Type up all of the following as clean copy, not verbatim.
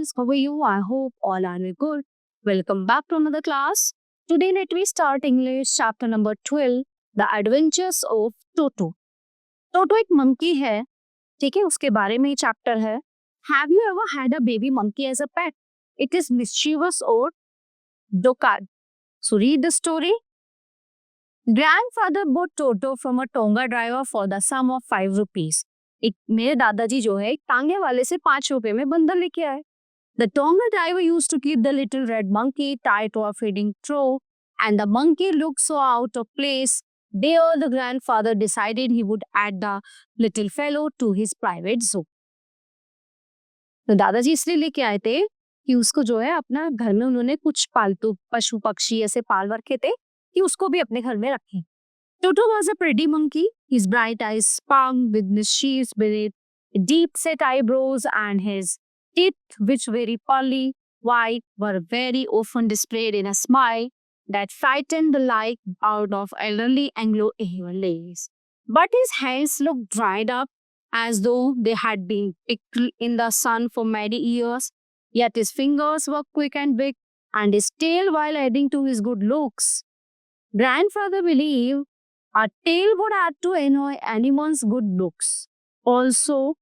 guys, how are you? I hope all are good. Welcome back to another class. Today let me start English chapter number 12, The Adventures of Toto. Toto एक monkey है, ठीक है, उसके बारे में ही chapter है. Have you ever had a baby monkey as a pet? It is mischievous or docile. So read the story. Grandfather bought Toto from a Tonga driver for the sum of 5 rupees. एक मेरे दादाजी जो है एक टांगे वाले से 5 रुपए में बंदर लेके आए. The Tonga driver used to keep the little red monkey tied to a feeding trough, and the monkey looked so out of place. There, the grandfather decided he would add the little fellow to his private zoo. तो दादाजी इसलिए लेके आए थे कि उसको जो है अपना घर में उन्होंने कुछ पालतू पशु पक्षी ऐसे पाल रखे थे कि उसको भी अपने घर में रखें. Toto was a pretty monkey. His bright eyes sparkled with mischief beneath deep-set eyebrows, and his teeth, which very pearly white, were very often displayed in a smile that frightened the life out of elderly Anglo-Indian ladies. But his hands looked dried up, as though they had been pickled in the sun for many years. Yet his fingers were quick and big, and his tail, while adding to his good looks, grandfather believed a tail would add to annoy anyone's good looks. Also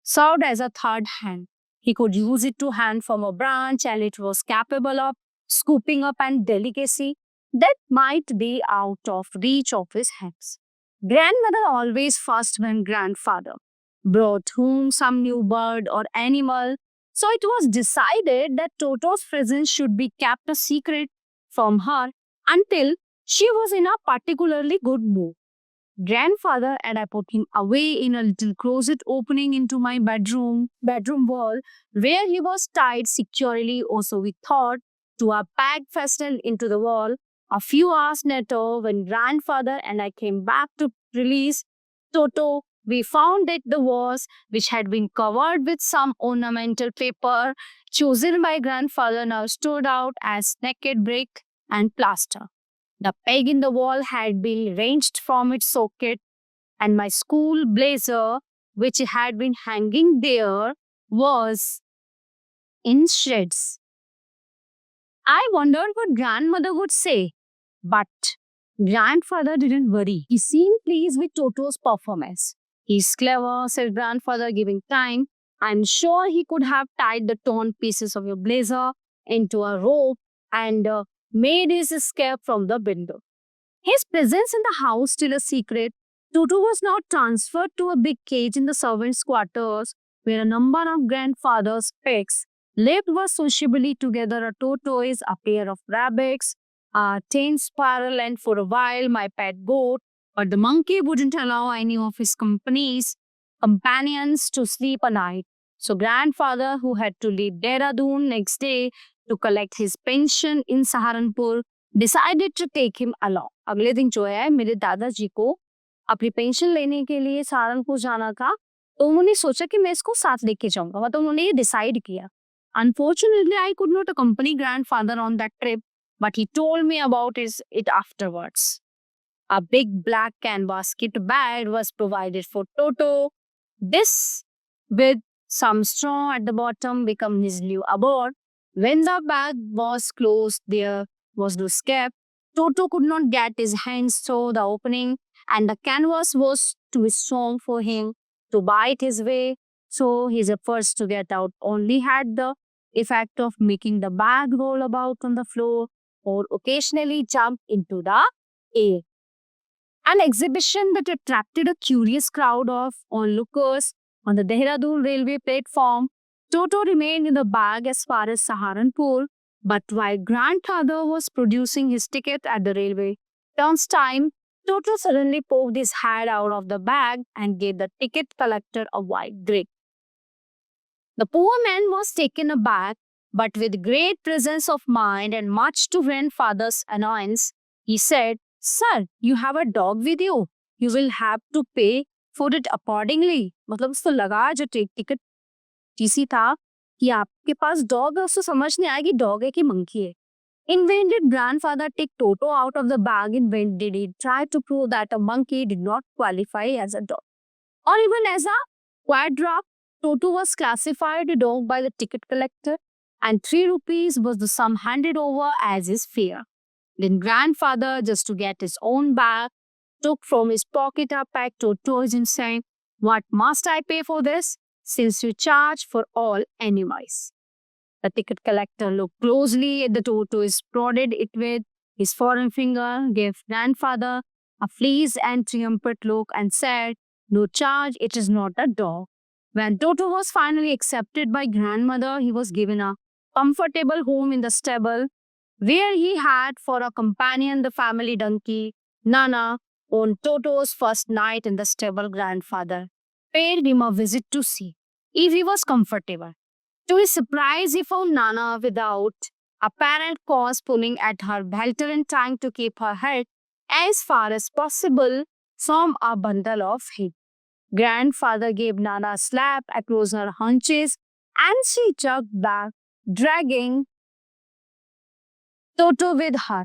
served as a third hand. He could use it to hang from a branch, and it was capable of scooping up an delicacy that might be out of reach of his hands. Grandmother always first when grandfather brought home some new bird or animal, so it was decided that Toto's presence should be kept a secret from her until she was in a particularly good mood. Grandfather and I put him away in a little closet opening into my bedroom wall, where he was tied securely, also we thought, to a peg fastened into the wall. A few hours later, when grandfather and I came back to release Toto, we found that the vase, which had been covered with some ornamental paper chosen by grandfather, now stood out as naked brick and plaster. The peg in the wall had been wrenched from its socket, and my school blazer, which had been hanging there, was in shreds. I wondered what grandmother would say, but grandfather didn't worry. He seemed pleased with Toto's performance. He's clever, said grandfather, giving time. I'm sure he could have tied the torn pieces of your blazer into a rope and made his escape from the window. His presence in the house still a secret, Toto was now transferred to a big cage in the servants' quarters, where a number of grandfather's pigs lived were sociably together. A tortoise, a pair of rabbits, a tame sparrow, and for a while my pet goat. But the monkey wouldn't allow any of his companions to sleep a night. So grandfather, who had to leave Dehradun next day to collect his pension in Saharanpur, decided to take him along. अगले दिन जो है मेरे दादाजी को अपनी pension लेने के लिए सहारनपुर जाना था, तो उन्होंने सोचा कि मैं इसको साथ लेके जाऊंगा. मतलब उन्होंने ये डिसाइड किया. Unfortunately, I could not accompany grandfather on that trip, but he told me about it afterwards. A big black canvas kit bag was provided for Toto. This, with some straw at the bottom, became his new abode. When the bag was closed, there was no escape. Toto could not get his hands through the opening, and the canvas was too strong for him to bite his way. So his efforts to get out only had the effect of making the bag roll about on the floor or occasionally jump into the air. An exhibition that attracted a curious crowd of onlookers on the Dehradun railway platform. Toto remained in the bag as far as Saharanpur, but while grandfather was producing his ticket at the railway turnstile, Toto suddenly poked his head out of the bag and gave the ticket collector a wide grin. The poor man was taken aback, but with great presence of mind and much to grandfather's annoyance, he said, "Sir, you have a dog with you. You will have to pay for it accordingly." मतलब उसको लगा जो ticket TC था कि आपके पास dog है, उसको समझ नहीं आया कि डॉग है कि मंकी है. In vain did grandfather take Toto out of the bag. In vain did he try to prove that a monkey did not qualify as a dog or even as a quadruped. Toto was classified a dog by the ticket collector, and 3 rupees was the sum handed over as his fare. Then grandfather, just to get his own bag, took from his pocket a pack Totos and saying, "What must I pay for this, since you charge for all anyways?" The ticket collector looked closely at the tortoise, prodded it with his forefinger, gave grandfather a pleased and triumphant look, and said, "No charge, it is not a dog." When Toto was finally accepted by grandmother, he was given a comfortable home in the stable, where he had for a companion the family donkey, Nana. On Toto's first night in the stable, grandfather paid him a visit to see if he was comfortable. To his surprise, he found Nana without apparent cause pulling at her halter and trying to keep her head as far as possible from a bundle of hay. Grandfather gave Nana a slap across her haunches and she jerked back, dragging Toto with her.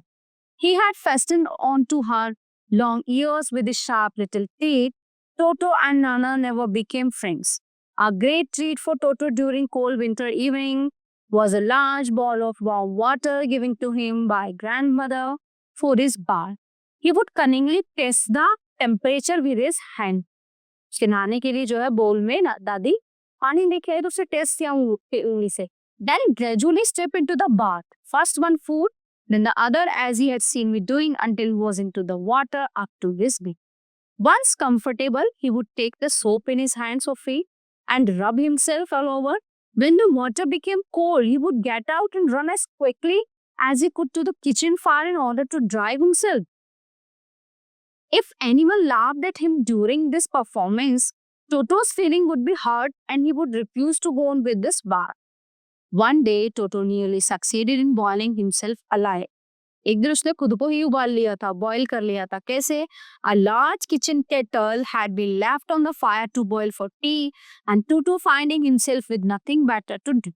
He had fastened onto her long ears with his sharp little teeth. Toto and Nana never became friends. A great treat for Toto during cold winter evening was a large bowl of warm water given to him by grandmother for his bath. He would cunningly test the temperature with his hand. उसके नहाने के लिए जो है बोल में ना दादी पानी लेके आई तो उसे टेस्ट किया उंगली से. Then gradually step into the bath. First one foot, then the other as he had seen me doing until he was into the water up to his knee. Once comfortable, he would take the soap in his hands or feet and rub himself all over. When the water became cold, he would get out and run as quickly as he could to the kitchen fire in order to dry himself. If anyone laughed at him during this performance, Toto's feeling would be hurt and he would refuse to go on with this bath. One day, Toto nearly succeeded in boiling himself alive. एक दिन उसने खुद को ही उबाल लिया था, boil कर लिया था. कैसे? A large kitchen kettle had been left on the fire to boil for tea, and Toto, finding himself with nothing better to do,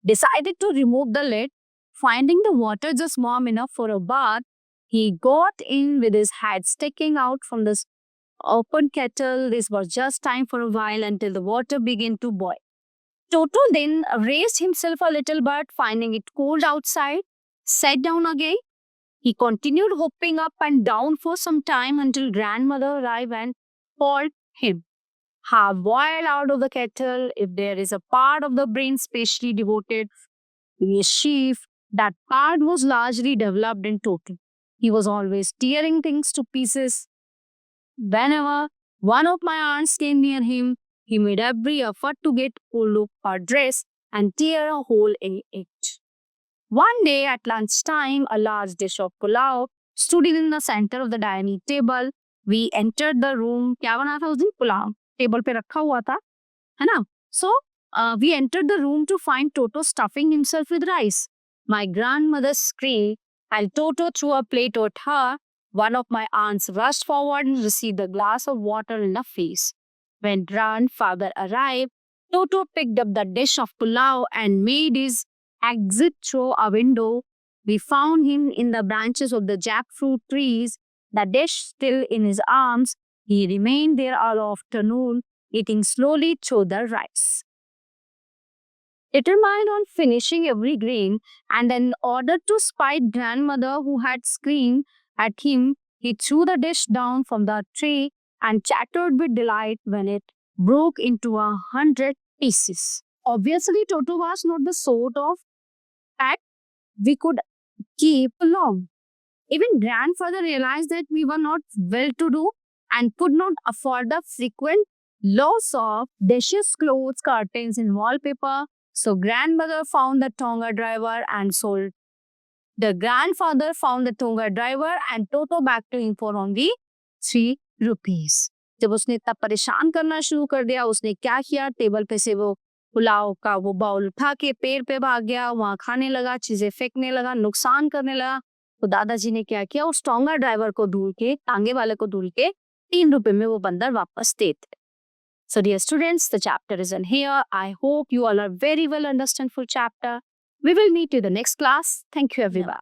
decided to remove the lid. Finding the water just warm enough for a bath, he got in with his head sticking out from this open kettle. This was just time for a while until the water began to boil. Toto then raised himself a little, but finding it cold outside, sat down again. He continued hopping up and down for some time until grandmother arrived and called him. Half boiled out of the kettle, if there is a part of the brain specially devoted to mischief, that part was largely developed in Toto. He was always tearing things to pieces. Whenever one of my aunts came near him, he made every effort to get hold of her dress and tear a hole in it. One day at lunchtime, a large dish of pulao stood in the center of the dining table. We entered the room. क्या बना था उस दिन? Pulao table पे रखा हुआ था, है ना? So we entered the room to find Toto stuffing himself with rice. My grandmother screamed and Toto threw a plate at her. One of my aunts rushed forward and received a glass of water in the face. When grandfather arrived, Toto picked up the dish of pulao and made his exit through a window. We found him in the branches of the jackfruit trees, the dish still in his arms. He remained there all afternoon, eating slowly through the rice. Determined on finishing every grain, and in order to spite grandmother who had screamed at him, he threw the dish down from the tree and chattered with delight when it broke into 100 pieces. Obviously, Toto was not the sort of pet we could keep long. Even grandfather realized that we were not well-to-do and could not afford the frequent loss of dishes, clothes, curtains, and wallpaper. So grandmother found the Tonga driver and sold. The grandfather found the Tonga driver and Toto back to him for only 3 rupees. जब उसने इतना परेशान करना शुरू कर दिया, उसने क्या किया? टेबल पे से वो पुलाव का वो बाउल उठा के पेड़ पे भाग गया, वहां खाने लगा, चीजें फेंकने लगा, नुकसान करने लगा. तो दादाजी ने क्या किया? उस टोंगा ड्राइवर को ढूंढ के, टांगे वाले को ढूंढ के 3 रुपए में वो बंदर वापस देते. So dear students, the chapter is in here. I hope you all are very well understand full chapter. We will meet you in the next class. Thank you everyone.